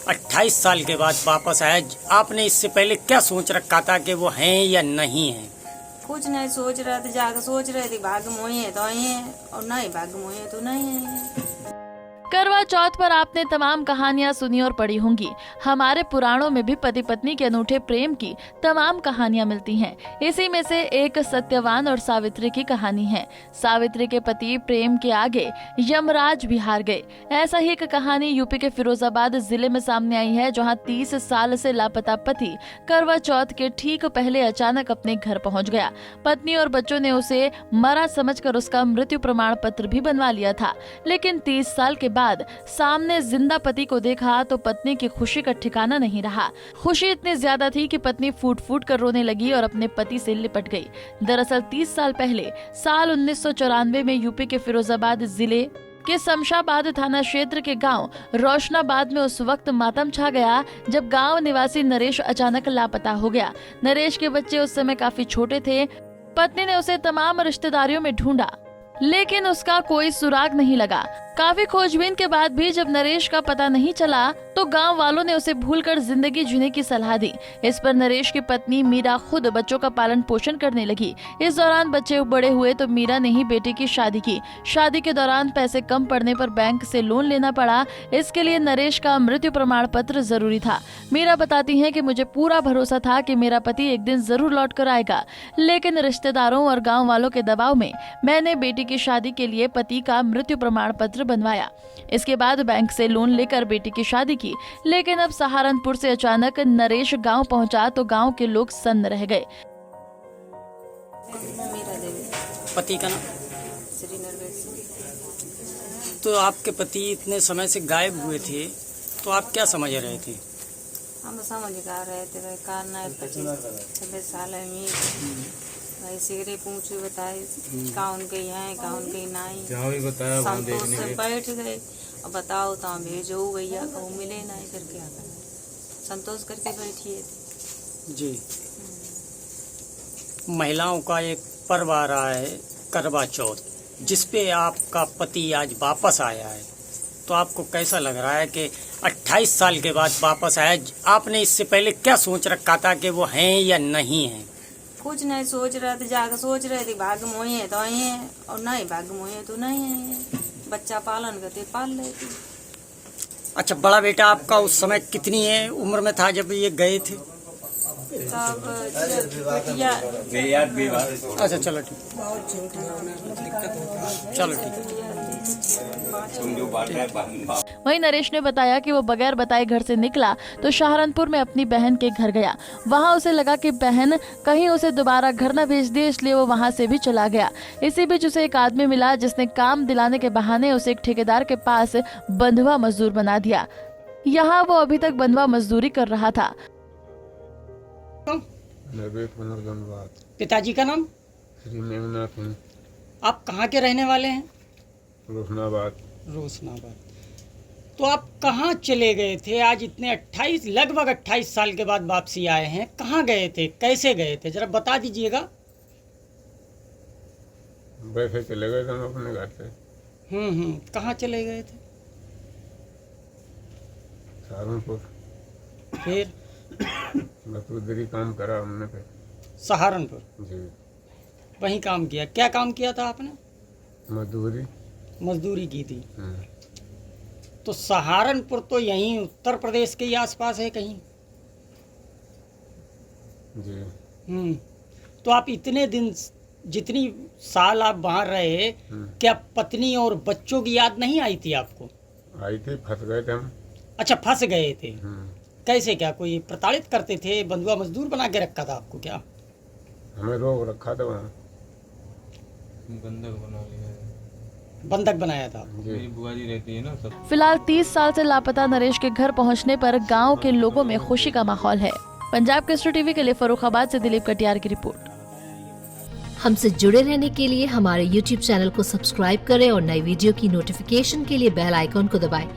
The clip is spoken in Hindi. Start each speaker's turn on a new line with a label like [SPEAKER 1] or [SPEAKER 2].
[SPEAKER 1] 28 साल के बाद वापस आया। आपने इससे पहले क्या सोच रखा था कि वो हैं या नहीं हैं?
[SPEAKER 2] कुछ नहीं सोच रहे थे, जाकर सोच रहे थे भाग्य मोही है तो ही है और नहीं भाग्य मोही है तो नहीं है।
[SPEAKER 3] करवा चौथ पर आपने तमाम कहानियां सुनी और पढ़ी होंगी। हमारे पुराणों में भी पति पत्नी के अनूठे प्रेम की तमाम कहानियां मिलती हैं। इसी में से एक सत्यवान और सावित्री की कहानी है। सावित्री के पति प्रेम के आगे यमराज भी हार गए। ऐसा ही एक कहानी यूपी के फिरोजाबाद जिले में सामने आई है, जहां 30 साल से लापता पति करवा चौथ के ठीक पहले अचानक अपने घर पहुँच गया। पत्नी और बच्चों ने उसे मरा समझकर उसका मृत्यु प्रमाण पत्र भी बनवा लिया था, लेकिन 30 साल के बाद सामने जिंदा पति को देखा तो पत्नी की खुशी का ठिकाना नहीं रहा। खुशी इतनी ज्यादा थी कि पत्नी फूट फूट कर रोने लगी और अपने पति से लिपट गई। दरअसल 30 साल पहले साल 1994 में यूपी के फिरोजाबाद जिले के शमशाबाद थाना क्षेत्र के गांव रोशनाबाद में उस वक्त मातम छा गया जब गांव निवासी नरेश अचानक लापता हो गया। नरेश के बच्चे उस समय काफी छोटे थे। पत्नी ने उसे तमाम रिश्तेदारियों में ढूंढा, लेकिन उसका कोई सुराग नहीं लगा। काफी खोजबीन के बाद भी जब नरेश का पता नहीं चला तो गांव वालों ने उसे भूलकर जिंदगी जीने की सलाह दी। इस पर नरेश की पत्नी मीरा खुद बच्चों का पालन पोषण करने लगी। इस दौरान बच्चे बड़े हुए तो मीरा ने ही बेटे की शादी की। शादी के दौरान पैसे कम पड़ने पर बैंक से लोन लेना पड़ा। इसके लिए नरेश का मृत्यु प्रमाण पत्र जरूरी था। मीरा बताती है कि मुझे पूरा भरोसा था कि मेरा पति एक दिन जरूर लौट कर आएगा, लेकिन रिश्तेदारों और गाँव वालों के दबाव में मैंने बेटी की शादी के लिए पति का मृत्यु प्रमाण पत्र बनवाया। इसके बाद बैंक से लोन लेकर बेटी की शादी की, लेकिन अब सहारनपुर से अचानक नरेश गांव पहुंचा तो गांव के लोग सन्न रह गए।
[SPEAKER 1] पति का नाम?
[SPEAKER 2] श्री नरवेश सिंह।
[SPEAKER 1] तो आपके पति इतने समय से गायब हुए थे, तो आप क्या समझ रहे थे?
[SPEAKER 2] हम समझ गा रहे थे भाई कारना 25 साल में भाई सिगरे पूछे बताए कौन गई है कौन गई नहीं,
[SPEAKER 4] जहाँ भी बताया वहाँ
[SPEAKER 2] संतोष
[SPEAKER 4] देखने
[SPEAKER 2] से
[SPEAKER 4] गए।
[SPEAKER 2] बैठ गए और बताओ तो भेजो भैया कहूँ मिले नहीं फिर क्या करें, संतोष करके बैठिए थे
[SPEAKER 1] जी। महिलाओं का एक पर्व आ रहा है करवा चौथ, जिसपे आपका पति आज वापस आया है, तो आपको कैसा लग रहा है कि 28 साल के बाद वापस आया? आपने इससे पहले क्या सोच रखा था कि वो हैं या नहीं हैं?
[SPEAKER 2] कुछ नहीं सोच रहे थे, जाकर सोच रहे थे भाग्य मोही है तो ही है और नहीं भाग्य मोही है तो नहीं है। बच्चा पालन करते पाल लेते।
[SPEAKER 1] अच्छा, बड़ा बेटा आपका उस समय कितनी है उम्र में था जब ये गए थे?
[SPEAKER 2] तब
[SPEAKER 1] अच्छा चलो ठीक, चलो ठीक।
[SPEAKER 3] वहीं नरेश ने बताया कि वो बगैर बताए घर से निकला तो सहारनपुर में अपनी बहन के घर गया। वहां उसे लगा कि बहन कहीं उसे दोबारा घर न भेज दे, इसलिए वो वहां से भी चला गया। इसी बीच उसे एक आदमी मिला जिसने काम दिलाने के बहाने उसे एक ठेकेदार के पास बंधुआ मजदूर बना दिया। यहाँ वो अभी तक बंधुआ मजदूरी कर रहा था।
[SPEAKER 1] पिताजी का नाम?
[SPEAKER 4] श्री मेघनाथ सिंह,
[SPEAKER 1] आप कहाँ के रहने वाले हैं?
[SPEAKER 4] रोशनाबाद।
[SPEAKER 1] रोशनाबाद। तो आप कहाँ चले गए थे? आज इतने लगभग 28 साल के बाद वापसी आए हैं। कहाँ गए थे, कैसे गए थे, जरा बता दीजिएगा।
[SPEAKER 4] वैसे चले गए थे हम अपने घर से।
[SPEAKER 1] कहाँ चले गए थे?
[SPEAKER 4] सहारनपुर।
[SPEAKER 1] फिर
[SPEAKER 4] बस उधर ही काम करा हमने फिर।
[SPEAKER 1] सहारनपुर
[SPEAKER 4] जी।
[SPEAKER 1] वहीं काम किया? क्या काम किया था आपने? मजदूरी की थी। तो सहारनपुर तो यहीं उत्तर प्रदेश के ही आसपास है कहीं?
[SPEAKER 4] जी।
[SPEAKER 1] तो आप इतने दिन, जितनी साल आप वहाँ रहे, क्या पत्नी और बच्चों की याद नहीं आई थी आपको?
[SPEAKER 4] आई थी, फंस गए थे हम।
[SPEAKER 1] अच्छा, फंस गए थे। कैसे, क्या कोई प्रताड़ित करते थे? बंधुआ मजदूर बना के रखा था आपको क्या?
[SPEAKER 4] हमें रोक रखा था वहाँ।
[SPEAKER 3] बंधक बनाया था।
[SPEAKER 4] मेरी बुआ जी रहती है ना सब।
[SPEAKER 3] फिलहाल 30 साल से लापता नरेश के घर पहुंचने पर गांव के लोगों में खुशी का माहौल है। पंजाब केसरी टीवी के लिए फर्रुखाबाद से दिलीप कटियार की रिपोर्ट।
[SPEAKER 5] हमसे जुड़े रहने के लिए हमारे YouTube चैनल को सब्सक्राइब करें और नई वीडियो की नोटिफिकेशन के लिए बेल आइकॉन को दबाएं।